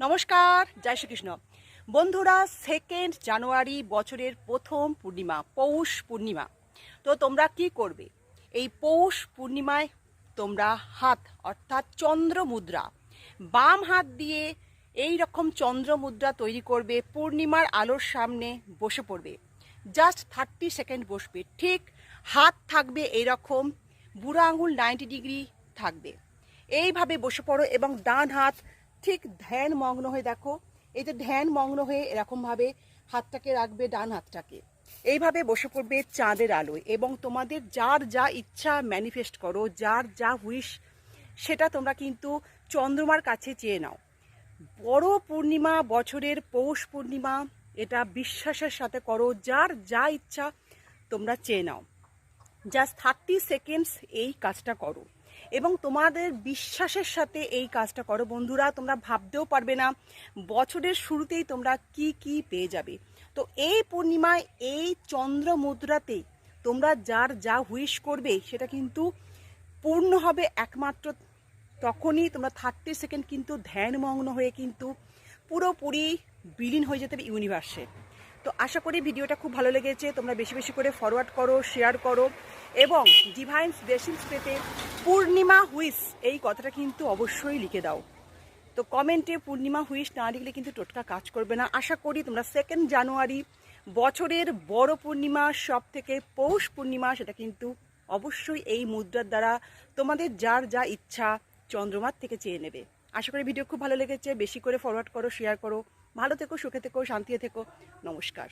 নমস্কার, জয় শ্রীকৃষ্ণ। বন্ধুরা, 2 জানুয়ারি বছরের প্রথম পূর্ণিমা, পৌষ পূর্ণিমা। তো তোমরা কি করবে এই পৌষ পূর্ণিমায়? তোমরা হাত অর্থাৎ চন্দ্র মুদ্রা, বাম হাত দিয়ে এই রকম চন্দ্র মুদ্রা তৈরি করবে, পূর্ণিমার আলোর সামনে বসে পড়বে। জাস্ট 30 সেকেন্ড বসবে। ঠিক হাত থাকবে এইরকম, বুড়ো আঙুল 90 ডিগ্রি থাকবে। এইভাবে বসে পড়ো এবং ডান হাত ঠিক ধ্যান মগ্ন হয়ে, দেখো এই যে ধ্যান মগ্ন হয়ে এরকমভাবে হাতটাকে রাখবে, ডান হাতটাকে এইভাবে বসে পড়বে চাঁদের আলোয়। এবং তোমাদের যার যা ইচ্ছা ম্যানিফেস্ট করো, যার যা উইশ সেটা তোমরা কিন্তু চন্দ্রমার কাছে চেয়ে নাও। বড় পূর্ণিমা, বছরের পৌষ পূর্ণিমা, এটা বিশ্বাসের সাথে করো, যার যা ইচ্ছা তোমরা চেয়ে নাও। জাস্ট 30 সেকেন্ডস এই কাজটা করো এবং তোমাদের বিশ্বাসের সাথে এই কাজটা করো। বন্ধুরা, তোমরা ভাবতেও পারবে না বছরের শুরুতেই তোমরা কি কি পেয়ে যাবে। তো এই পূর্ণিমায় এই চন্দ্র মুদ্রাতে তোমরা যার যা উইশ করবে সেটা কিন্তু পূর্ণ হবে একমাত্র তখনই। তোমরা 30 সেকেন্ড কিন্তু ধ্যানমগ্ন হয়ে কিন্তু পুরোপুরি বিলীন হয়ে যেতে হবে ইউনিভার্সে। তো আশা করি ভিডিওটা খুব ভালো লেগেছে। তোমরা বেশি বেশি করে ফরওয়ার্ড করো, শেয়ার করো এবং ডিভাইন ব্লেসিংস পেতে পূর্ণিমা হুইস এই কথাটা কিন্তু অবশ্যই লিখে দাও। তো কমেন্টে পূর্ণিমা হুইস না লিখলে কিন্তু টোটকা কাজ করবে না। আশা করি তোমরা 2 জানুয়ারি বছরের বড় পূর্ণিমা, সব থেকে পৌষ পূর্ণিমা, সেটা কিন্তু অবশ্যই এই মুদ্রার দ্বারা তোমাদের যার যা ইচ্ছা চন্দ্রমার থেকে চেয়ে নেবে। আশা করি ভিডিও খুব ভালো লেগেছে। বেশি করে ফরওয়ার্ড করো, শেয়ার করো। ভালো থেকো, সুখে থেকো, শান্তিতে থেকো। নমস্কার।